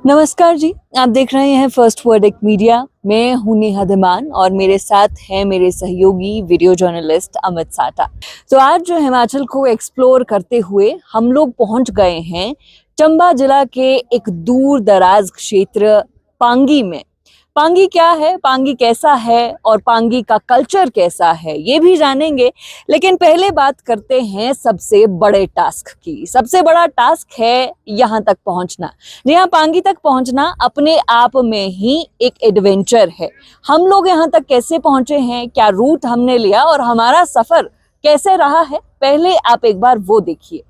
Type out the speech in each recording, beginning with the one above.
नमस्कार जी, आप देख रहे हैं फर्स्ट वर्डिक्ट मीडिया। मैं हूं नेहा धीमान और मेरे साथ हैं मेरे सहयोगी वीडियो जर्नलिस्ट अमित साटा। तो आज जो हिमाचल को एक्सप्लोर करते हुए हम लोग पहुंच गए हैं चंबा जिला के एक दूर दराज क्षेत्र पांगी में। पांगी क्या है, पांगी कैसा है और पांगी का कल्चर कैसा है, ये भी जानेंगे। लेकिन पहले बात करते हैं सबसे बड़े टास्क की। सबसे बड़ा टास्क है यहाँ तक पहुंचना। जी हाँ, पांगी तक पहुंचना अपने आप में ही एक एडवेंचर है। हम लोग यहाँ तक कैसे पहुंचे हैं, क्या रूट हमने लिया और हमारा सफर कैसे रहा है, पहले आप एक बार वो देखिए।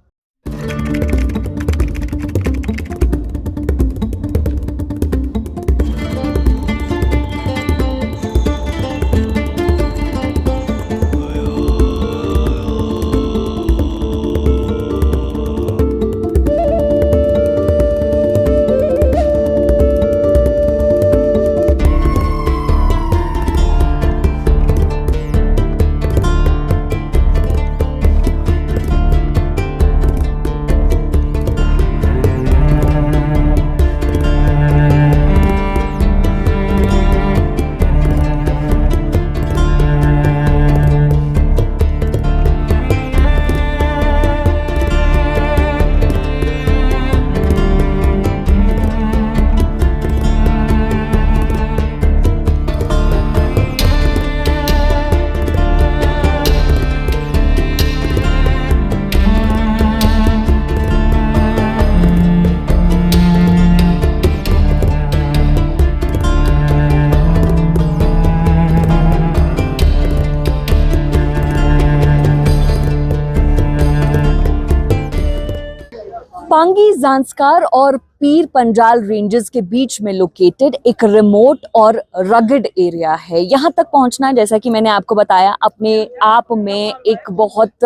पांगी ज़ांस्कार और पीर पंजाल रेंजेस के बीच में लोकेटेड एक रिमोट और रगड एरिया है। यहाँ तक पहुँचना, जैसा कि मैंने आपको बताया, अपने आप में एक बहुत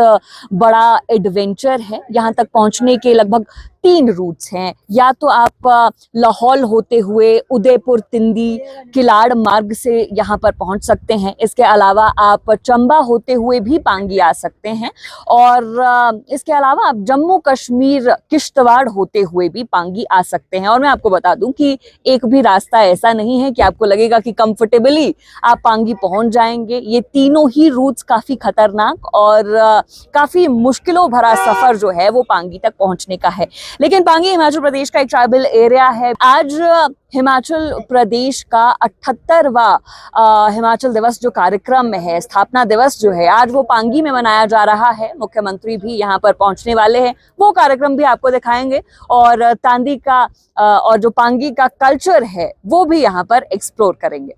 बड़ा एडवेंचर है। यहाँ तक पहुँचने के लगभग 3 रूट्स हैं। या तो आप लाहौल होते हुए उदयपुर, तिंदी, किलाड़ मार्ग से यहाँ पर पहुँच सकते हैं। इसके अलावा आप चंबा होते हुए भी पांगी आ सकते हैं और इसके अलावा आप जम्मू कश्मीर किश्तवाड़ होते हुए भी पांगी आ सकते हैं। और मैं आपको बता दूं कि एक भी रास्ता ऐसा नहीं है कि आपको लगेगा कि कंफर्टेबली आप पांगी पहुंच जाएंगे। ये तीनों ही रूट्स काफी खतरनाक और काफी मुश्किलों भरा सफर जो है वो पांगी तक पहुंचने का है। लेकिन पांगी हिमाचल प्रदेश का एक ट्राइबल एरिया है। आज हिमाचल प्रदेश का 78वां हिमाचल दिवस जो कार्यक्रम है, स्थापना दिवस जो है, आज वो पांगी में मनाया जा रहा है। मुख्यमंत्री भी यहाँ पर पहुंचने वाले हैं, वो कार्यक्रम भी आपको दिखाएंगे और तांदी का और जो पांगी का कल्चर है वो भी यहाँ पर एक्सप्लोर करेंगे।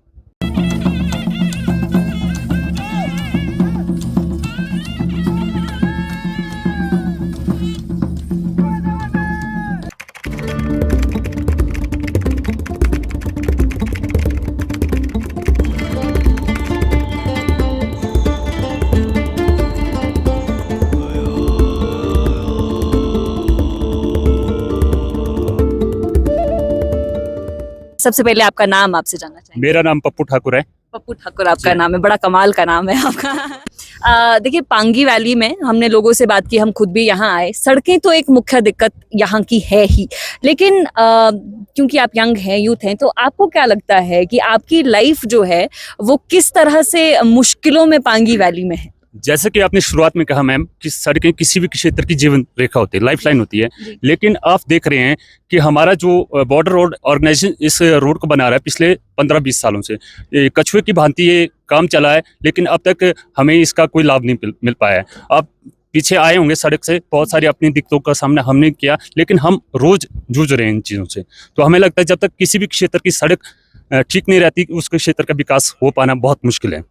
सबसे पहले आपका नाम आपसे जानना चाहेंगे। मेरा नाम पप्पू ठाकुर है। पप्पू ठाकुर आपका नाम है, बड़ा कमाल का नाम है आपका। देखिए, पांगी वैली में हमने लोगों से बात की, हम खुद भी यहाँ आए। सड़कें तो एक मुख्य दिक्कत यहाँ की है ही, लेकिन क्योंकि आप यंग हैं, यूथ हैं, तो आपको क्या लगता है कि आपकी लाइफ जो है वो किस तरह से मुश्किलों में पांगी वैली में है? जैसे कि आपने शुरुआत में कहा मैम कि सड़कें किसी भी क्षेत्र की जीवन रेखा होती है, लाइफ लाइन होती है। लेकिन आप देख रहे हैं कि हमारा जो बॉर्डर रोड ऑर्गेनाइजेशन इस रोड को बना रहा है पिछले 15-20 सालों से, कछुए की भांति ये काम चला है, लेकिन अब तक हमें इसका कोई लाभ नहीं मिल पाया है। आप पीछे आए होंगे सड़क से, बहुत सारी अपनी दिक्कतों का सामना हमने किया, लेकिन हम रोज जूझ रहे हैं इन चीज़ों से। तो हमें लगता है जब तक किसी भी क्षेत्र की सड़क ठीक नहीं रहती, उसके क्षेत्र का विकास हो पाना बहुत मुश्किल है।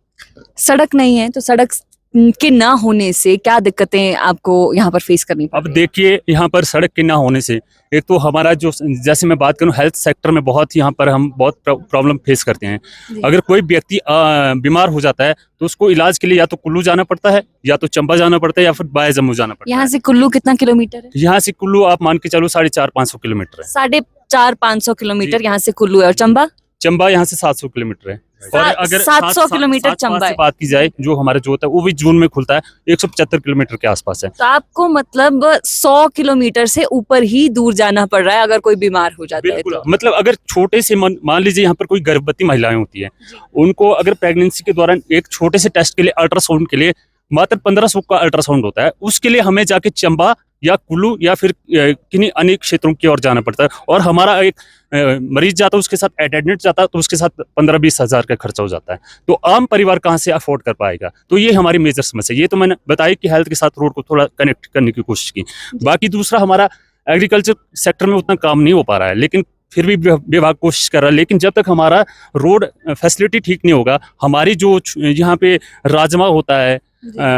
सड़क नहीं है तो सड़क के ना होने से क्या दिक्कतें आपको यहाँ पर फेस करनी पड़ती अब देखिए, यहाँ पर सड़क के ना होने से एक तो हमारा जो, जैसे मैं बात करूँ, हेल्थ सेक्टर में बहुत यहाँ पर हम बहुत प्रॉब्लम फेस करते हैं। अगर कोई व्यक्ति बीमार हो जाता है तो उसको इलाज के लिए या तो कुल्लू जाना पड़ता है, या तो चंबा जाना पड़ता है, या फिर बाया जम्मू जाना पड़ता है। यहाँ से कुल्लू कितना किलोमीटर है? यहाँ से कुल्लू आप मान के चलो 450-500 किलोमीटर है। 450-500 किलोमीटर यहाँ से कुल्लू है। और चंबा? चंबा यहाँ से 700 किलोमीटर है। और अगर 700 किलोमीटर चंबा से है। बात की जाए, जो हमारा जो होता है वो भी जून में खुलता है, 175 किलोमीटर के आसपास है। तो आपको मतलब 100 किलोमीटर से ऊपर ही दूर जाना पड़ रहा है अगर कोई बीमार हो जाता है बिल्कुल, तो। मतलब अगर छोटे से मान लीजिए यहाँ पर कोई गर्भवती महिलाएं होती है, उनको अगर प्रेगनेंसी के दौरान एक छोटे से टेस्ट के लिए, अल्ट्रासाउंड के लिए मात्र 1500 का अल्ट्रासाउंड होता है, उसके लिए हमें जाके चंबा या कुल्लू या फिर किन्हीं अन्य क्षेत्रों की ओर जाना पड़ता है। और हमारा एक मरीज जाता है, उसके साथ अटेंडेंट जाता है, तो उसके साथ 15-20 हज़ार का खर्चा हो जाता है। तो आम परिवार कहाँ से अफोर्ड कर पाएगा? तो ये हमारी मेजर समस्या। ये तो मैंने बताया कि हेल्थ के साथ रोड को थोड़ा कनेक्ट करने की कोशिश की। बाकी दूसरा, हमारा एग्रीकल्चर सेक्टर में उतना काम नहीं हो पा रहा है, लेकिन फिर भी विभाग कोशिश कर रहा है। लेकिन जब तक हमारा रोड फैसिलिटी ठीक नहीं होगा, हमारी जो यहाँ पे राजमा होता है,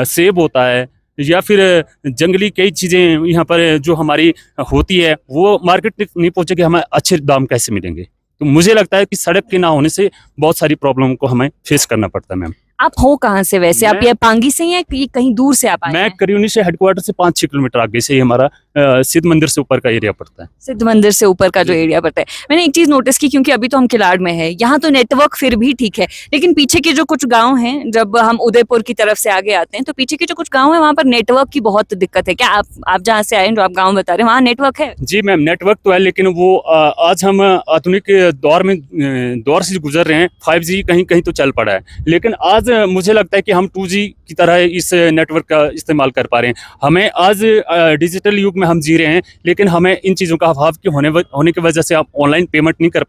सेब होता है, या फिर जंगली कई चीज़ें यहाँ पर जो हमारी होती है, वो मार्केट तक नहीं पहुँचेगी, हमें अच्छे दाम कैसे मिलेंगे? तो मुझे लगता है कि सड़क के ना होने से बहुत सारी प्रॉब्लम को हमें फेस करना पड़ता है। मैम, आप हो कहाँ से वैसे? आप ये पांगी से हैं या कहीं दूर से आप आए मैं हैं? करियूनी से हेडक्वार्टर से 5-6 किलोमीटर आगे से ही हमारा सिद्ध मंदिर से ऊपर का एरिया पड़ता है। सिद्ध मंदिर से ऊपर का जो एरिया पड़ता है। मैंने एक चीज नोटिस की, क्योंकि अभी तो हम किलाड़ में है, यहाँ तो नेटवर्क फिर भी ठीक है, लेकिन पीछे के जो कुछ गांव हैं, जब हम उदयपुर की तरफ से आगे आते हैं तो पीछे के जो कुछ गांव है वहाँ पर नेटवर्क की बहुत दिक्कत है। क्या आप जहाँ से आए हैं, जो आप गाँव बता रहे हैं, वहाँ नेटवर्क है? जी मैम, नेटवर्क तो है, लेकिन वो आज हम आधुनिक दौर से गुजर रहे हैं। 5G कहीं कहीं तो चल पड़ा है, लेकिन आज मुझे लगता है कि हम 2G की तरह इस नेटवर्क का इस्तेमाल कर पा रहे हैं। हमें आज डिजिटल युग में हम जी रहे हैं, लेकिन हमें इन चीज़ों का अभाव के होने की वजह से आप ऑनलाइन पेमेंट नहीं कर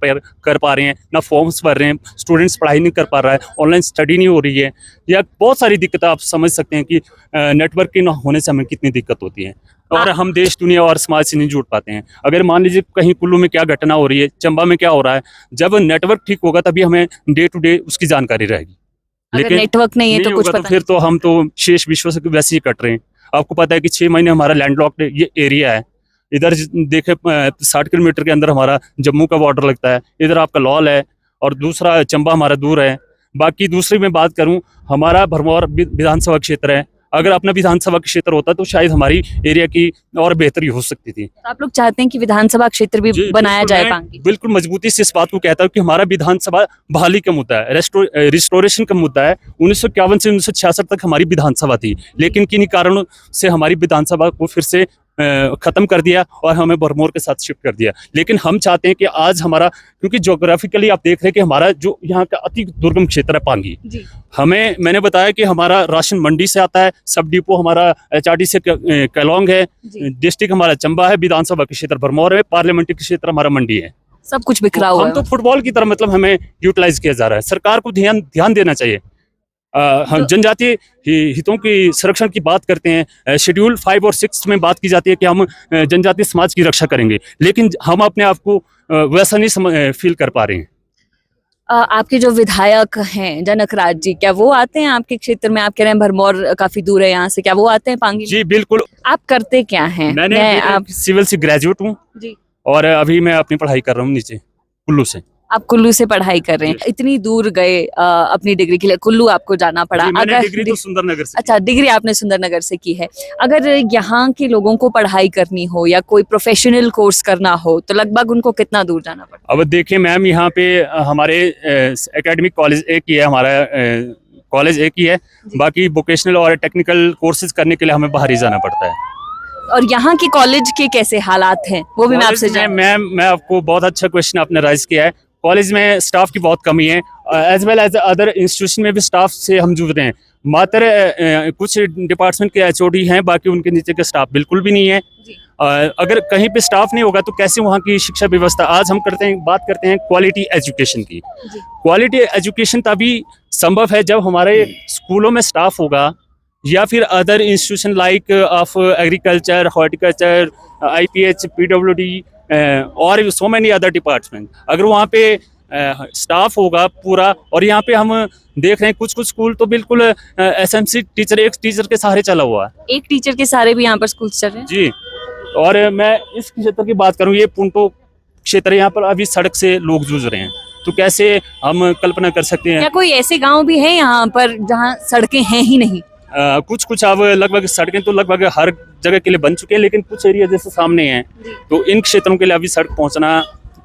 पा रहे हैं, ना फॉर्म्स भर रहे हैं, स्टूडेंट्स पढ़ाई नहीं कर पा रहा है, ऑनलाइन स्टडी नहीं हो रही है, या बहुत सारी दिक्कतें आप समझ सकते हैं कि नेटवर्क के न होने से हमें कितनी दिक्कत होती है। और हम देश, दुनिया और समाज से नहीं जुड़ पाते हैं। अगर मान लीजिए कहीं कुल्लू में क्या घटना हो रही है, चंबा में क्या हो रहा है, जब नेटवर्क ठीक होगा तभी हमें डे टू डे उसकी जानकारी रहेगी। अगर नेटवर्क नहीं है तो कुछ होगा पता तो फिर तो हम तो शेष विश्व से वैसे ही कट रहे हैं। आपको पता है कि 6 महीने हमारा लैंडलॉक्ड ये एरिया है। इधर देखे 60 किलोमीटर के अंदर हमारा जम्मू का बॉर्डर लगता है, इधर आपका लौल है, और दूसरा चंबा हमारा दूर है। बाकी दूसरी मैं बात करूं, हमारा भरमौर विधानसभा क्षेत्र है। अगर अपना विधानसभा क्षेत्र होता तो शायद हमारी एरिया की और बेहतरी हो सकती थी। तो आप लोग चाहते हैं कि विधानसभा क्षेत्र भी बनाया जाए पांगी? बिल्कुल मजबूती से इस बात को कहता हूँ कि हमारा विधानसभा बहाली का मुद्दा है, रिस्टोरेशन का मुद्दा है। 1951 से 1966 तक हमारी विधानसभा थी, लेकिन किन्हीं कारणों से हमारी विधानसभा को फिर से खत्म कर दिया और हमें भरमौर के साथ शिफ्ट कर दिया। लेकिन हम चाहते हैं कि आज हमारा, क्योंकि ज्योग्राफिकली आप देख रहे हैं कि हमारा जो यहाँ का अति दुर्गम क्षेत्र है पांगी, मैंने बताया कि हमारा राशन मंडी से आता है, सब डिपो हमारा HRD से केलोंग है, डिस्ट्रिक्ट हमारा चंबा है, विधानसभा के क्षेत्र भरमौर है, पार्लियामेंट्री क्षेत्र हमारा मंडी है। सब कुछ बिखरा हुआ है। हम तो फुटबॉल की तरह मतलब हमें यूटिलाइज किया जा रहा है। सरकार को ध्यान देना चाहिए। हम जनजातीय हितों की संरक्षण की बात करते हैं, शेड्यूल 5 और 6 में बात की जाती है कि हम जनजातीय समाज की रक्षा करेंगे, लेकिन हम अपने आप को वैसा नहीं फील कर पा रहे हैं। आपके जो विधायक हैं जनक राज जी, क्या वो आते हैं आपके क्षेत्र में? आप कह रहे हैं भरमौर काफी दूर है यहाँ से, क्या वो आते हैं पांगी? जी बिल्कुल। आप करते क्या हैं? मैं सिविल से ग्रेजुएट हूँ और अभी मैं अपनी पढ़ाई कर रहा हूँ नीचे कुल्लू से। आप कुल्लू से पढ़ाई कर रहे हैं, इतनी दूर गए अपनी डिग्री के लिए, कुल्लू आपको जाना पड़ा? मैंने डिग्री तो सुंदरनगर से। अच्छा, डिग्री आपने सुंदरनगर से की है। अगर यहाँ के लोगों को पढ़ाई करनी हो या कोई प्रोफेशनल कोर्स करना हो तो लगभग उनको कितना दूर जाना पड़ता है? अब देखिए मैम, यहाँ पे हमारे एकेडमिक कॉलेज एक ही है, हमारा कॉलेज एक ही है, बाकी वोकेशनल और टेक्निकल कोर्सेज करने के लिए हमें बाहर ही जाना पड़ता है। और यहाँ के कॉलेज के कैसे हालात हैं वो भी मैं आपसे मैम, मैं आपको बहुत अच्छा क्वेश्चन आपने राइज किया है। कॉलेज में स्टाफ की बहुत कमी है, as well as other institution में भी स्टाफ से हम जूझ रहे हैं। मात्र कुछ डिपार्टमेंट के HOD हैं, बाकी उनके नीचे के स्टाफ बिल्कुल भी नहीं है। अगर कहीं पे स्टाफ नहीं होगा तो कैसे वहाँ की शिक्षा व्यवस्था? आज हम बात करते हैं क्वालिटी एजुकेशन की। क्वालिटी एजुकेशन तभी संभव है जब हमारे स्कूलों में स्टाफ होगा, या फिर other institution like of agriculture, horticulture, IPH, PWD और सो मैनी अदर डिपार्टमेंट। अगर वहाँ पे स्टाफ होगा पूरा, और यहाँ पे हम देख रहे हैं कुछ स्कूल तो बिल्कुल SMC टीचर, एक टीचर के सहारे चला हुआ है। एक टीचर के सहारे भी यहाँ पर स्कूल चल रहे हैं? जी। और मैं इस क्षेत्र की बात करूँ, ये पुंटो क्षेत्र, यहाँ पर अभी सड़क से लोग जूझ रहे हैं, तो कैसे हम कल्पना कर सकते हैं? क्या कोई ऐसे गाँव भी है यहाँ पर जहाँ सड़कें हैं ही नहीं? कुछ अब लगभग सड़कें तो लगभग हर जगह के लिए बन चुके हैं, लेकिन कुछ एरिया जैसे सामने हैं, तो इन क्षेत्रों के लिए अभी सड़क पहुंचना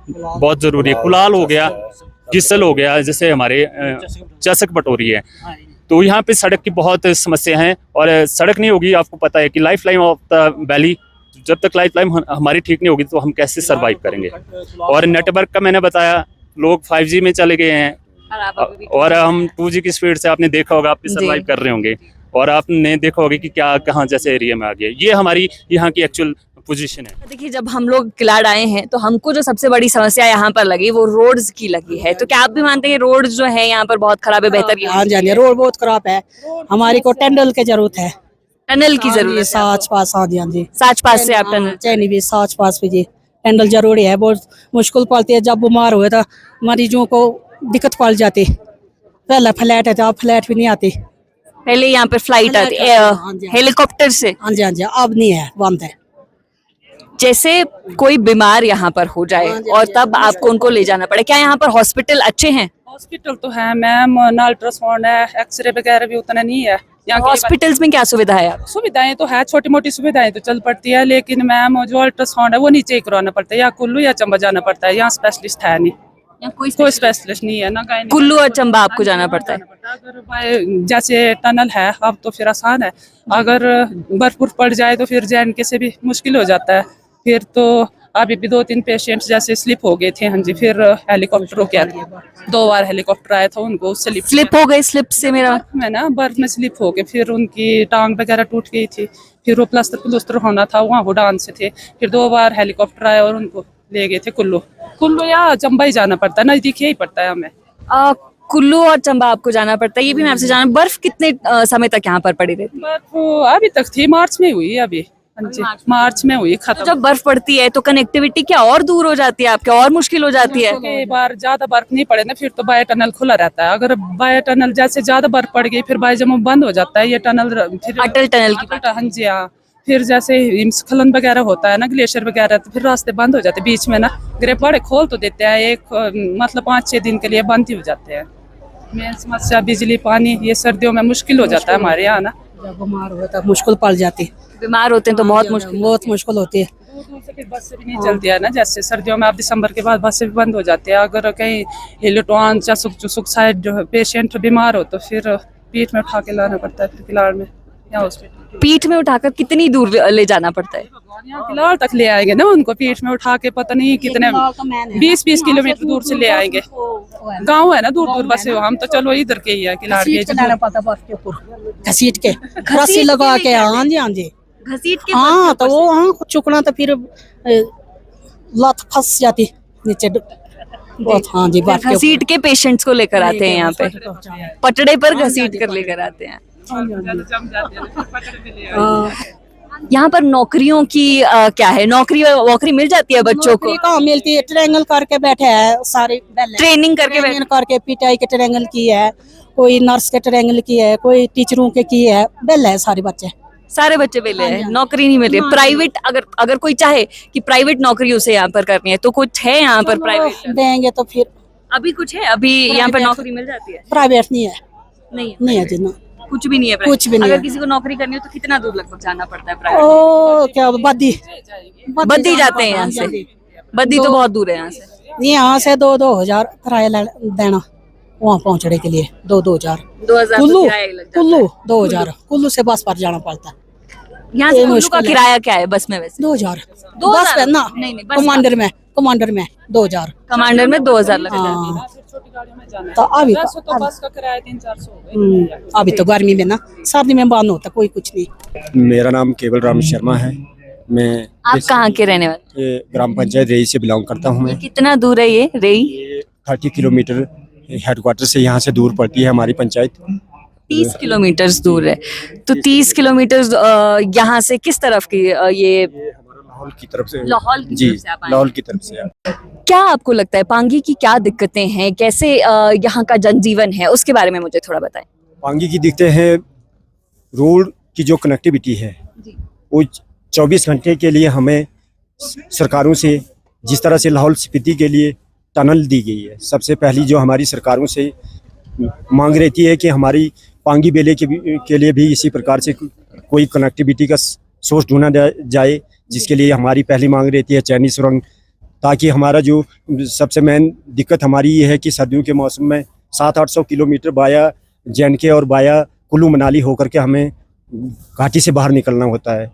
बहुत जरूरी है। कुलाल हो गया, किसल हो गया, जैसे हमारे चसक बटोरी है। तो यहाँ पे सड़क की बहुत समस्या है, और सड़क नहीं होगी, आपको पता है कि life line of the valley, जब तक लाइफ लाइन हमारी ठीक नहीं होगी तो हम कैसे सरवाइव करेंगे। और नेटवर्क का मैंने बताया, लोग 5G में चले गए हैं, और हम 2G की स्पीड से, आपने देखा होगा, आप भी सरवाइव कर रहे होंगे, और आपने देखा होगा कि क्या कहाँ जैसे एरिया में आ गया। ये हमारी यहाँ की एक्चुअल पोजीशन है। देखिए, जब हम लोग किलाड़ आए हैं तो हमको जो सबसे बड़ी समस्या यहाँ पर लगी वो रोड्स की लगी है। तो क्या आप भी मानते हैं रोड्स जो है यहाँ पर बहुत खराब है, बेहतर हाँ जी, रोड बहुत खराब है, हमारी को टनल की जरूरत है, टनल की जरूरत है? साच पास। हाँ जी, हाँ जी, साच पास से आप टनल चैनी भी साच पास भी जी, टनल जरूरी है, बहुत मुश्किल पड़ती है। जब बीमार हुए तो मरीजों को दिक्कत पड़ जाती, पहले फ्लैट है तो अब फ्लैट भी नहीं आती, पहले यहाँ पर फ्लाइट आती हेलीकॉप्टर से। हाँ जी, हाँ जी, अब नहीं है, बंद है। जैसे कोई बीमार यहाँ पर हो जाए और तब आपको उनको ले जाना पड़े, क्या यहाँ पर हॉस्पिटल अच्छे हैं? हॉस्पिटल तो है मैम, ना अल्ट्रासाउंड है, एक्सरे वगैरह भी उतना नहीं है यहाँ। हॉस्पिटल्स में क्या सुविधा है? सुविधाएं तो है, छोटी मोटी सुविधाएं तो चल पड़ती है, लेकिन मैम जो अल्ट्रासाउंड है वो नीचे ही करवाना पड़ता है, या कुल्लू या चंबा जाना पड़ता है, यहाँ स्पेशलिस्ट है नहीं, यहाँ कोई स्पेशलिस्ट नहीं है ना। कुल्लू और चंबा आपको जाना पड़ता है। अगर जैसे टनल है अब तो फिर आसान है, अगर बर्फ पड़ जाए तो फिर JNK से भी मुश्किल हो जाता है। फिर तो अभी भी 2-3 पेशेंट्स जैसे स्लिप हो गए थे। हाँ जी, फिर हेलीकॉप्टर क्या 2 बार हेलीकॉप्टर आया था, उनको स्लिप हो गए। स्लिप से मेरा में ना बर्फ में स्लिप हो गए, फिर उनकी टांग वगैरह टूट गई थी, फिर वो प्लास्टर होना था, वहाँ वो डांस से थे, फिर 2 बार हेलीकॉप्टर आया और उनको ले गए थे कुल्लू या चंबा ही जाना पड़ता है, नजदीक ही पड़ता है हमें। कुल्लू और चंबा आपको जाना पड़ता है। ये भी मैं आपसे जाना, बर्फ कितने समय तक यहाँ पर पड़ी रहती है? बर्फ अभी तक थी, मार्च में हुई, अभी मार्च में हुई खत्म। तो जब बर्फ पड़ती है तो कनेक्टिविटी क्या और दूर हो जाती है आपके, और मुश्किल हो जाती है? कई बार ज्यादा बर्फ नहीं पड़े ना, फिर तो बायो टनल खुला रहता है। अगर बायो टनल जैसे ज्यादा बर्फ पड़ गई फिर बायो जम्मू बंद हो जाता है, ये टनल फिर अटल टनल की बात। हाँ जी, हाँ। फिर जैसे हिमस्खलन वगैरह होता है ना, ग्लेशियर वगैरह, तो फिर रास्ते बंद हो जाते हैं बीच में ना। ग्रेप बड़े खोल तो देते हैं, एक मतलब 5-6 दिन के लिए बंद ही हो जाते हैं। मेन समस्या बिजली पानी, ये सर्दियों में मुश्किल हो जाता है हमारे यहाँ ना। जब बीमार हुआ तो मुश्किल पड़ जाती, बीमार होते हैं तो बहुत मुश्किल होती है। दूर से फिर बस से भी नहीं चलती है ना, जैसे सर्दियों में आप दिसंबर के बाद बस से भी बंद हो जाती है। अगर कहीं हिलोटॉन या सुख साइड पेशेंट बीमार हो तो फिर पीठ में उठा के लाना पड़ता है, फिर किलाड़ में या हॉस्पिटल। पीठ में उठाकर कितनी दूर ले जाना पड़ता है? यहाँ किलाड़ तक ले आएंगे ना उनको, पीठ में उठा के पता नहीं कितने 20-20 किलोमीटर दूर से ले आएंगे। गाँव है ना दूर बसे, हम तो चलो इधर के ही है, किलाड़ के घसीट के रस्सी लगा के। हाँ जी, हाँ जी, घसीट के। हाँ, तो वो हाँ चुकना तो फिर लत फंस जाती नीचे बहुत। हाँ जी, घसीट के पेशेंट्स को लेकर आते हैं यहाँ पे, पटड़े पर घसीट कर लेकर आते हैं। यहाँ पर नौकरियों की क्या है, नौकरी मिल जाती है बच्चों को? कहाँ मिलती है, ट्रेंगल करके बैठे हैं सारे, ट्रेनिंग करके PTI के ट्रेंगल की है, कोई नर्स के ट्रेंगल की है, कोई टीचरों के की है, बेल है सारे बच्चे बेले हैं, नौकरी नहीं मिल रही। प्राइवेट अगर कोई चाहे कि प्राइवेट नौकरी उसे यहाँ पर करनी है तो कुछ है यहाँ पर प्राइवेट देंगे तो फिर अभी कुछ है? अभी यहाँ पर नौकरी मिल जाती है? प्राइवेट नहीं है, नहीं है जितना कुछ भी नहीं है। कुछ भी नहीं अगर किसी को नौकरी करनी हो तो कितना दूर लगभग जाना पड़ता है प्राइवेट? ओ क्या बद्दी जाते हैं यहाँ से? बद्दी तो बहुत दूर है यहाँ से। यहाँ से 2-2 हजार किराया देना वहाँ पहुँचने के लिए, 2-2 हजार। 2000 कुल्लू 2 हजार, कुल्लू से बस पर जाना पड़ता है। यहाँ से कुल्लू का किराया क्या है बस में? वैसे 2 हजार बस पे ना, कमांडर में 2 हजार, कमांडर में 2000 लगता है। तो अभी तो बस का किराया 300-400 अभी तो गर्मी में ना, सर्दी में बंद होता कोई कुछ नहीं। मेरा नाम केवल राम शर्मा है। मैं आप कहाँ के रहने वाले? ग्राम पंचायत रेई से बिलोंग करता हूँ। मैं कितना दूर है ये रेई? 30 किलोमीटर हेडक्वार्टर से यहाँ से दूर पड़ती है हमारी पंचायत। 30 किलोमीटर दूर है। तो 30 किलोमीटर यहाँ से किस तरफ की? ये लाहौल की तरफ से। लाहौल की जी, तरफ से आप आए हैं। लाहौल की तरफ से। क्या आपको लगता है पांगी की क्या दिक्कतें हैं, कैसे यहाँ का जनजीवन है, उसके बारे में मुझे थोड़ा बताएं। पांगी की दिक्कतें हैं, रोड की जो कनेक्टिविटी है वो 24 घंटे के लिए हमें सरकारों से, जिस तरह से लाहौल स्पीति के लिए टनल दी गई है, सबसे पहली जो हमारी सरकारों से मांग रहती है कि हमारी पांगी बेले के लिए भी इसी प्रकार से कोई कनेक्टिविटी का सोर्स ढूंढा जाए, जिसके लिए हमारी पहली मांग रहती है चैनी सुरंग ताकि हमारा जो सबसे मेन दिक्कत हमारी ये है कि सर्दियों के मौसम में 700-800 किलोमीटर बाया JNK और बाया कुल्लू मनाली होकर के हमें घाटी से बाहर निकलना होता है।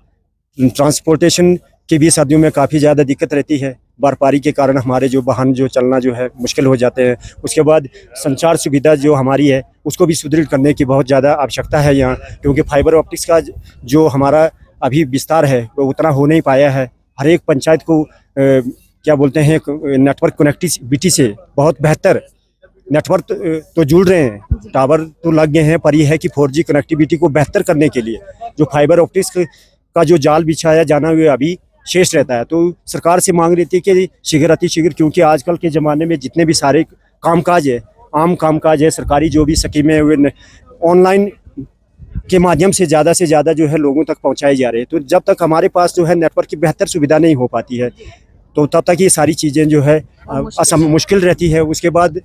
ट्रांसपोर्टेशन की भी सर्दियों में काफ़ी ज़्यादा दिक्कत रहती है। बर्फबारी के कारण हमारे जो वाहन जो चलना जो है मुश्किल हो जाते हैं। उसके बाद संचार सुविधा जो हमारी है उसको भी सुदृढ़ करने की बहुत ज़्यादा आवश्यकता है यहाँ, क्योंकि फाइबर ऑप्टिक्स का जो हमारा अभी विस्तार है वो उतना हो नहीं पाया है। हर एक पंचायत को क्या बोलते हैं नेटवर्क कनेक्टिविटी से बहुत बेहतर नेटवर्क तो जुड़ रहे हैं, टावर तो लग गए हैं, पर यह है कि 4G कनेक्टिविटी को बेहतर करने के लिए जो फाइबर ऑप्टिक्स का जो जाल बिछाया जाना हुआ अभी शेष रहता है। तो सरकार से मांग रही थी कि शीघ्र अतिशीघ्र, क्योंकि आजकल के ज़माने में जितने भी सारे कामकाज है, आम कामकाज है, सरकारी जो भी स्कीमें हुए ऑनलाइन के माध्यम से ज़्यादा जो है लोगों तक पहुंचाए जा रहे हैं। तो जब तक हमारे पास जो है नेटवर्क की बेहतर सुविधा नहीं हो पाती है तो तब तक ये सारी चीज़ें जो है मुश्किल रहती है। उसके बाद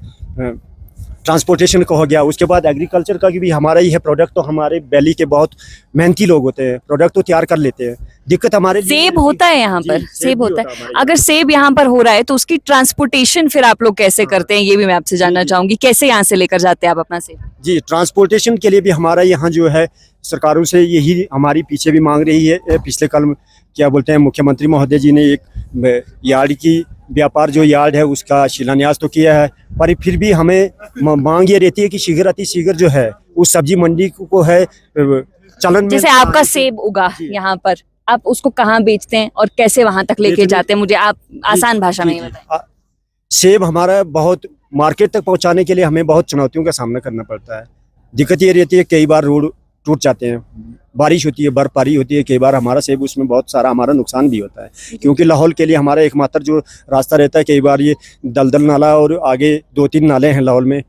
ट्रांसपोर्टेशन का हो गया, उसके बाद एग्रीकल्चर का भी हमारा ही है प्रोडक्ट। तो हमारे वैली के बहुत मेहनती लोग होते हैं, प्रोडक्ट तो तैयार कर लेते हैं। दिक्कत हमारे सेब होता है यहाँ पर, सेब होता है। अगर सेब यहाँ पर हो रहा है तो उसकी ट्रांसपोर्टेशन फिर आप लोग कैसे करते हैं, ये भी मैं आपसे जानना चाहूंगी। कैसे यहाँ से लेकर जाते हैं आप अपना सेब? जी, ट्रांसपोर्टेशन के लिए भी हमारा यहाँ जो है सरकारों से यही हमारी पीछे भी मांग रही है। पिछले कल क्या बोलते हैं मुख्यमंत्री महोदय जी ने एक यार्ड की व्यापार जो यार्ड है उसका शिलान्यास तो किया है, पर फिर भी हमें मांग ये रहती है कि शीघ्र अतिशीघ्र जो है उस सब्जी मंडी को है चलन में। जैसे आपका सेब उगा यहाँ पर, आप उसको कहाँ बेचते हैं और कैसे वहां तक लेके जाते हैं, मुझे आप आसान भाषा में बताएं। सेब हमारा बहुत मार्केट तक पहुंचाने के लिए हमें बहुत चुनौतियों का सामना करना पड़ता है। दिक्कत ये रहती है कई बार रोड टूट जाते हैं, बारिश होती है, बर्फबारी होती है, कई बार हमारा सेब उसमें बहुत सारा हमारा नुकसान भी होता है, क्योंकि लाहौल के लिए हमारा एकमात्र जो रास्ता रहता है कई बार ये दलदल नाला और आगे 2-3 नाले हैं लाहौल में,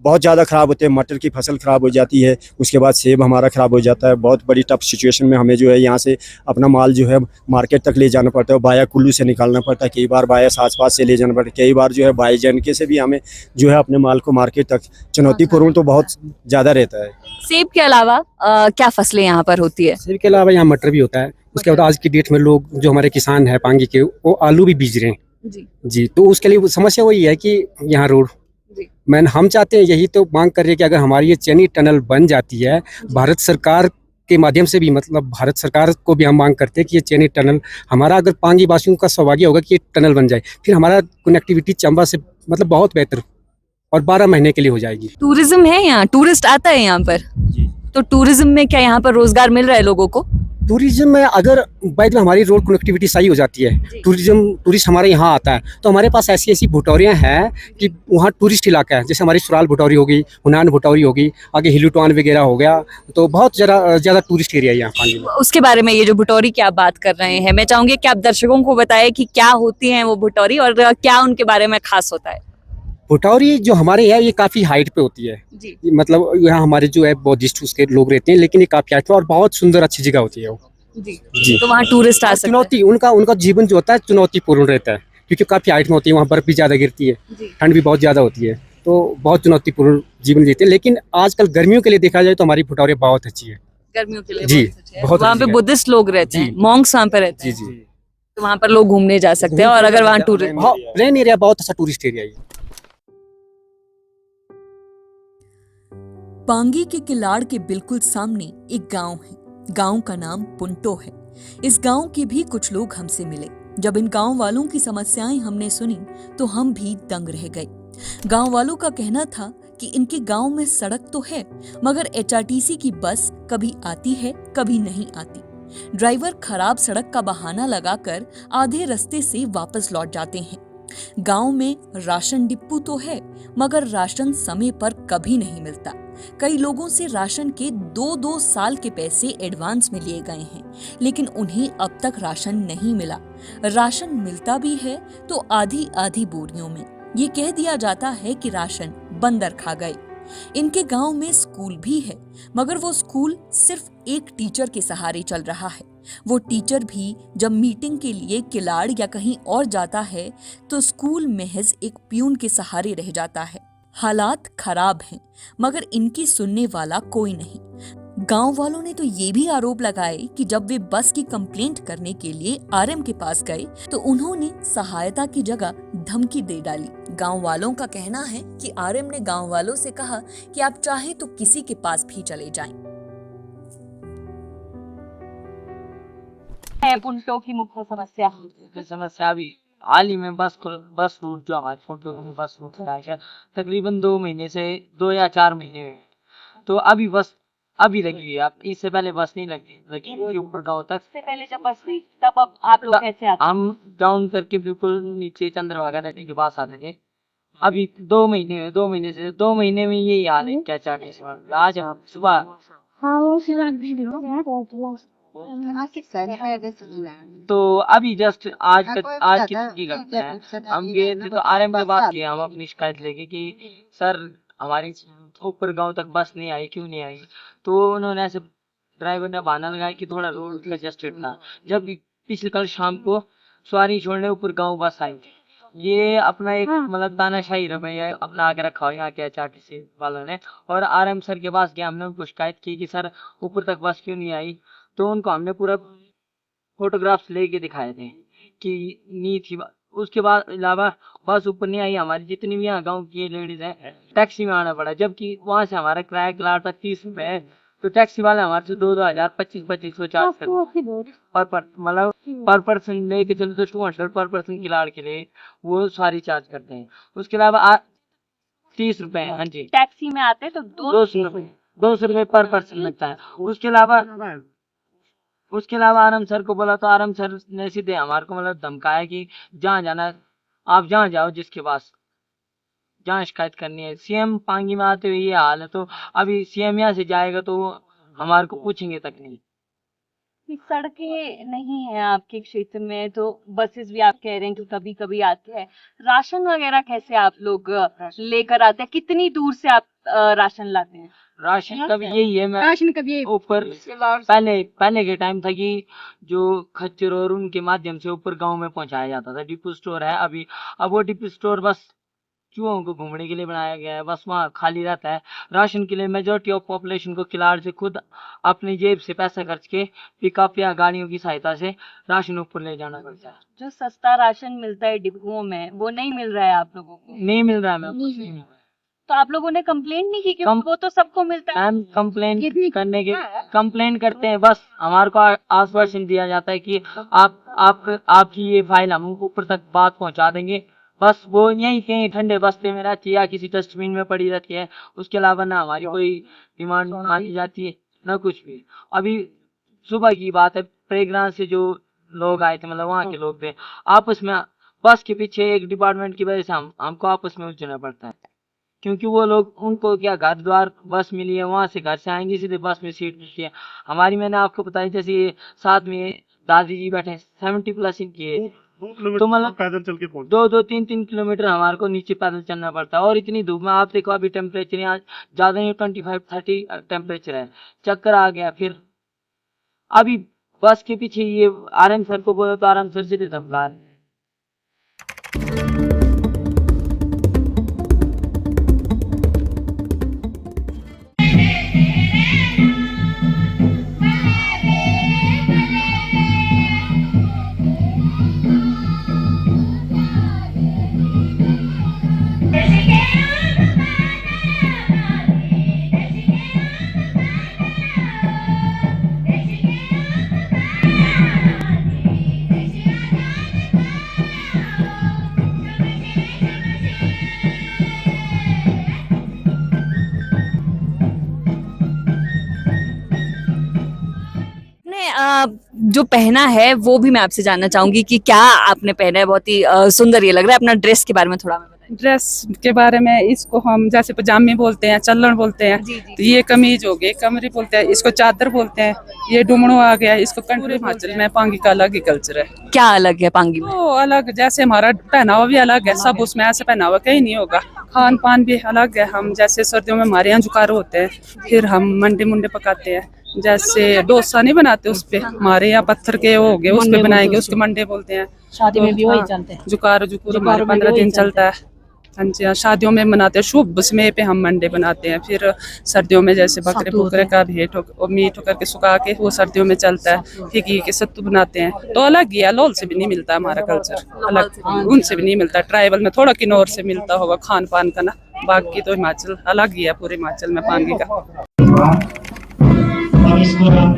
बहुत ज़्यादा ख़राब होते हैं। मटर की फसल ख़राब हो जाती है, उसके बाद सेब हमारा ख़राब हो जाता है। बहुत बड़ी टफ सिचुएशन में हमें जो है यहाँ से अपना माल जो है मार्केट तक ले जाना पड़ता है, बाया कुल्लू से निकालना पड़ता है, कई बार बाया आस-पास से ले जाना पड़ता है, कई बार जो है बाया JNK से भी हमें जो है अपने माल को मार्केट तक चुनौतीपूर्ण तो बहुत ज़्यादा रहता है। सेब के अलावा क्या फसलें यहाँ पर होती है? सेब के अलावा यहाँ मटर भी होता है। उसके बाद आज की डेट में लोग जो हमारे किसान हैं पांगी के, वो आलू भी बीज रहे हैं जी। तो उसके लिए समस्या वही है कि यहाँ रोड हम चाहते हैं, यही तो मांग कर रहे हैं कि अगर हमारी ये चेनी टनल बन जाती है भारत सरकार के माध्यम से भी, मतलब भारत सरकार को भी हम मांग करते हैं कि ये चेनी टनल हमारा, अगर पांगी वासियों का सौभाग्य होगा कि ये टनल बन जाए, फिर हमारा कनेक्टिविटी चंबा से मतलब बहुत बेहतर और 12 महीने के लिए हो जाएगी। टूरिज्म है यहाँ, टूरिस्ट आता है यहाँ पर, तो टूरिज्म में क्या यहाँ पर रोजगार मिल रहा है लोगों को? टूरिज्म में अगर बाद में हमारी रोड कनेक्टिविटी सही हो जाती है, टूरिस्ट हमारे यहाँ आता है, तो हमारे पास ऐसी भुटौरियाँ हैं कि वहाँ टूरिस्ट इलाका है। जैसे हमारी सुराल भुटौरी होगी, हुनान भुटौरी होगी, आगे हिलुटवान वगैरह हो गया, तो बहुत ज़्यादा टूरिस्ट एरिया है यहाँ पानी में। उसके बारे में, ये जो भुटौरी की आप बात कर रहे हैं, मैं चाहूंगी कि आप दर्शकों को बताएं कि क्या होती हैं वो भुटौरी और क्या उनके बारे में खास होता है। भुटौरी जो हमारे है ये काफ़ी हाइट पे होती है जी। मतलब यहाँ हमारे जो है बौद्धिस्ट उसके लोग रहते हैं, लेकिन ये काफ़ी हाइट पे और बहुत सुंदर अच्छी जगह होती है वो जी। तो वहाँ टूरिस्ट आ सकते हैं। चुनौती उनका जीवन जो होता है चुनौतीपूर्ण रहता है, क्योंकि काफ़ी हाइट में होती है, वहाँ बर्फ भी ज़्यादा गिरती है, ठंड भी बहुत ज़्यादा होती है, तो बहुत चुनौतीपूर्ण जीवन जीते हैं। लेकिन आजकल गर्मियों के लिए देखा जाए तो हमारी भुटौरी बहुत अच्छी है गर्मियों के लिए जी, बहुत वहाँ पे बुद्धिस्ट लोग रहते हैं, मॉन्क्स वहाँ पे रहते हैं, जी। तो वहाँ पर लोग घूमने जा सकते हैं। और अगर वहाँ टूरिस्ट, प्लेन एरिया बहुत अच्छा टूरिस्ट एरिया है। पांगी के किलाड़ के बिल्कुल सामने एक गांव है। गांव का नाम पुंटो है। इस गांव के भी कुछ लोग हमसे मिले। जब इन गांव वालों की समस्याएं हमने सुनी तो हम भी दंग रह गए। गांव वालों का कहना था कि इनके गांव में सड़क तो है, मगर HRTC की बस कभी आती है कभी नहीं आती। ड्राइवर खराब सड़क का बहाना लगाकर आधे रास्ते से वापस लौट जाते हैं। गांव में राशन डिपो तो है, मगर राशन समय पर कभी नहीं मिलता। कई लोगों से राशन के 2-2 साल के पैसे एडवांस में लिए गए हैं, लेकिन उन्हें अब तक राशन नहीं मिला। राशन मिलता भी है तो आधी आधी बोरियों में। ये कह दिया जाता है कि राशन बंदर खा गए। इनके गांव में स्कूल भी है, मगर वो स्कूल सिर्फ एक टीचर के सहारे चल रहा है। वो टीचर भी जब मीटिंग के लिए किलाड़ या कहीं और जाता है तो स्कूल महज एक प्यून के सहारे रह जाता है। हालात खराब हैं, मगर इनकी सुनने वाला कोई नहीं। गांव वालों ने तो ये भी आरोप लगाए कि जब वे बस की कंप्लेंट करने के लिए आरएम के पास गए तो उन्होंने सहायता की जगह धमकी दे डाली। गांव वालों का कहना है कि आरएम ने गांव वालों से कहा कि आप चाहें तो किसी के पास भी चले जाएं। पुंटो की मुख्य समस्या समस्या अभी हाल ही में बस रूट जो हमारे पुंटो में बस रूट है तकरीबन 2 महीने से 2 या 4 महीने हुए। तो अभी बस अभी लगी हुई है, अब इससे पहले बस नहीं लगी ऊपर गाँव तक। से पहले जब बस थी तब अब आप लोग कैसे आते? हम डाउन करके बिल्कुल नीचे चंद्रभागा नदी के पास आते थे। अभी 2 महीने में यही हाल है। क्या चाहते हैं आज हम सुबह तो अभी जस्ट आज की घटना है। हम गए थे तो आरएम के पास गए हम अपनी शिकायत लेके कि सर हमारी ऊपर गांव तक बस नहीं आई, क्यों नहीं आई। तो उन्होंने ऐसे ड्राइवर ने बहाना लगाया कि थोड़ा रोड कंजेस्टेड था। जब पिछले कल शाम को सवारी छोड़ने ऊपर गांव बस आई। ये अपना एक मतलब तानाशाही रवैया अपना आगे रखा हुआ यहाँ के HRTC वालों ने। और आरएम सर के पास गया, हमने उनको शिकायत की कि सर ऊपर तक बस क्यों नहीं आई। तो उनको हमने पूरा फोटोग्राफ्स लेके दिखाए थे कि नहीं थी। उसके बाद अलावा बस ऊपर नहीं आई। हमारी जितनी भी यहाँ गाँव की लेडीज हैं टैक्सी में आना पड़ा, जबकि वहाँ से हमारा किराया किला था 30 रुपए है। तो टैक्सी वाले हमारे से 2,000 2500 चार्ज कर मतलब पर पर्सन लेके चलो तो 200 पर पर्सन की लाड़ के लिए वो सारी चार्ज करते हैं। उसके अलावा 30 रुपए, हाँ जी टैक्सी में आते तो 200 रुपए पर पर्सन लगता है। उसके अलावा आरएम सर को बोला तो आरएम सर ने सीधे हमारे को मतलब धमकाया कि जहाँ जाना आप जहाँ जाओ, जिसके पास जहाँ शिकायत करनी है। सीएम पांगी में आते हुए ये हाल है, तो अभी सीएम यहाँ से जाएगा तो हमारे को पूछेंगे तक नहीं। सड़कें नहीं है आपके क्षेत्र में, तो बसेस भी आप कह रहे हैं कि कभी कभी आते हैं। राशन वगैरह कैसे आप लोग लेकर आते हैं? कितनी दूर से आप राशन लाते हैं? राशन का भी यही है, मैं ऊपर पहले के टाइम था कि जो खच्चर और उनके माध्यम से ऊपर गांव में पहुंचाया जाता था। डिपो स्टोर है अभी, अब वो डिपो स्टोर बस चूहों को घूमने के लिए बनाया गया है, बस वहाँ खाली रहता है। राशन के लिए मेजॉरिटी ऑफ पॉपुलेशन को किलाड़ से खुद अपनी जेब से पैसा खर्च के पिकअप या गाड़ियों की सहायता से राशन ऊपर ले जाना पड़ता है। जो सस्ता राशन मिलता है डिपोओं में वो नहीं मिल रहा है आप लोगों को? नहीं मिल रहा है मैम। तो आप लोगों ने कंप्लेंट नहीं की? क्योंकि वो तो सबको मिलता है। मैम कंप्लेंट करते हैं, बस हमारे को आश्वासन दिया जाता है कि आपकी ये फाइल हम ऊपर तक बात पहुंचा देंगे। बस वो यहीं कहीं ठंडे बस्ते में रहती है या किसी डस्टबिन में पड़ी रहती है। उसके अलावा ना हमारी कोई डिमांड मानी जाती है ना कुछ भी। अभी सुबह की बात है, प्रेग्रांस से जो लोग आए थे मतलब वहाँ के लोग थे, आपस में बस के पीछे एक डिपार्टमेंट की वजह से हमको आपस में उलझना पड़ता है। क्योंकि वो लोग उनको क्या घर द्वार बस मिली है, वहाँ से घर से आएंगे सीधे बस में सीट मिलती है। हमारी मैंने आपको बताई जैसे साथ में दादी जी बैठे 70+ इनकी है, तो मतलब पैदल चल के 2-3 किलोमीटर हमारे को नीचे पैदल चलना पड़ता है। और इतनी धूप में आप देखो अभी टेम्परेचर यहाँ ज्यादा नहीं 25-30 टेम्परेचर है। चक्कर आ गया। फिर अभी बस के पीछे ये आरएम सर को बोला तो आरएम सर सीधे धमका रहे हैं। जो पहना है वो भी मैं आपसे जानना चाहूंगी कि क्या आपने पहना है। बहुत ही सुंदर ये लग रहा है। अपना ड्रेस के बारे में थोड़ा हमें बताइए। ड्रेस के बारे में, इसको हम जैसे पजामे बोलते हैं, चल्लन बोलते हैं। तो ये कमीज हो गई, कमरी बोलते हैं, इसको चादर बोलते हैं। ये डुमणो आ गया, इसको कंटूरी। हिमाचल में पांगी का अलग ही कल्चर है। क्या अलग है पांगी में? तो अलग, जैसे हमारा पहनावा भी अलग है, सब उसमें ऐसे पहनावा कहीं नहीं होगा। खान पान भी अलग है। हम जैसे सर्दियों में हमारे यहाँ जुकारो होते हैं, फिर हम मंडे मुंडे पकाते हैं। जैसे डोसा नहीं बनाते उस पे, हमारे यहाँ पत्थर के हो गए उस पे बनाएंगे, उसके मंडे बोलते हैं। शादी में भी वही चलते हैं। जुकारो हमारे 15 दिन चलता है। हाँ जी, हाँ, शादियों में मनाते हैं, शुभ समय पे हम मंडे बनाते हैं। फिर सर्दियों में जैसे बकरे बकरे का मीट होकर के सुखा के वो सर्दियों में चलता है। फिर घी के सत्तू बनाते हैं। तो अलग ही है, लाहौल से भी नहीं मिलता हमारा कल्चर, अलग उनसे भी नहीं मिलता। ट्राइबल में थोड़ा किन्नौर से मिलता होगा खान पान का ना, बाकी तो हिमाचल अलग ही है, पूरे हिमाचल में पांगी का। और इस दौरान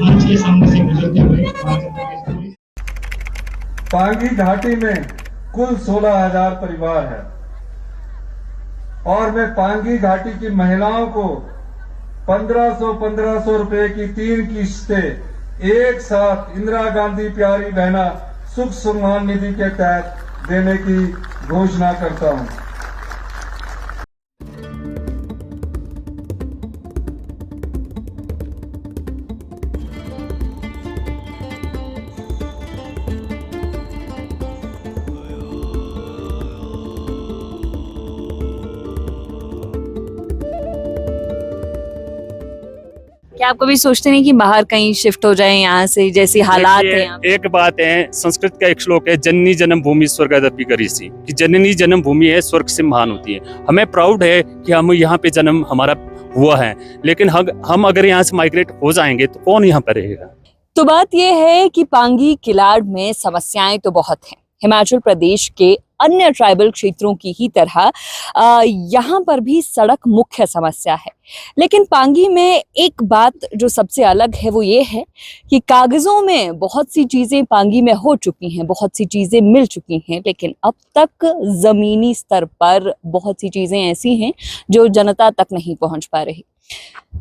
मंच के सामने से गुजरते हुए पांगी घाटी में कुल 16,000 परिवार है और मैं पांगी घाटी की महिलाओं को 1500 रुपए की 3 किस्तें एक साथ इंदिरा गांधी प्यारी बहना सुख सम्मान निधि के तहत देने की घोषणा करता हूं। क्या आप कभी सोचते नहीं कि बाहर कहीं शिफ्ट हो जाएं यहाँ से, जैसी हालात है यहाँ पे? एक बात है, संस्कृत का एक श्लोक है, जननी जन्म भूमि स्वर्गादपि करिष्यति, कि जननी जन्म भूमि है, स्वर्ग से महान होती है। हमें प्राउड है कि हम यहाँ पे जन्म हमारा हुआ है, लेकिन हम अगर यहाँ से माइग्रेट हो जाएंगे तो कौन यहाँ पर रहेगा? तो बात यह है कि पांगी किलाड़ में समस्याएं तो बहुत हैं। हिमाचल प्रदेश के अन्य ट्राइबल क्षेत्रों की ही तरह यहाँ पर भी सड़क मुख्य समस्या है। लेकिन पांगी में एक बात जो सबसे अलग है वो ये है कि कागजों में बहुत सी चीजें पांगी में हो चुकी हैं, बहुत सी चीजें मिल चुकी हैं, लेकिन अब तक जमीनी स्तर पर बहुत सी चीजें ऐसी हैं जो जनता तक नहीं पहुंच पा रही।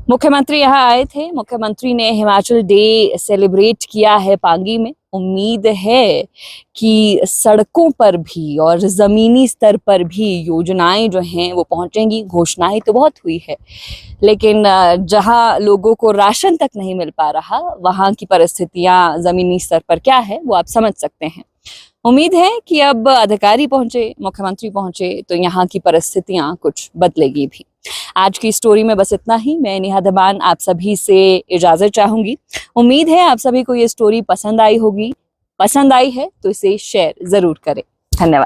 मुख्यमंत्री यहाँ आए थे, मुख्यमंत्री ने हिमाचल डे सेलिब्रेट किया है पांगी में। उम्मीद है कि सड़कों पर भी और जमीनी स्तर पर भी योजनाएं जो हैं वो पहुंचेंगी। घोषणाएं तो बहुत हुई है, लेकिन जहां लोगों को राशन तक नहीं मिल पा रहा, वहां की परिस्थितियां जमीनी स्तर पर क्या है वो आप समझ सकते हैं। उम्मीद है कि अब अधिकारी पहुंचे, मुख्यमंत्री पहुंचे तो यहाँ की परिस्थितियां कुछ बदलेगी भी। आज की स्टोरी में बस इतना ही। मैं नेहा धमान आप सभी से इजाजत चाहूंगी। उम्मीद है आप सभी को ये स्टोरी पसंद आई होगी। पसंद आई है तो इसे शेयर जरूर करें। धन्यवाद।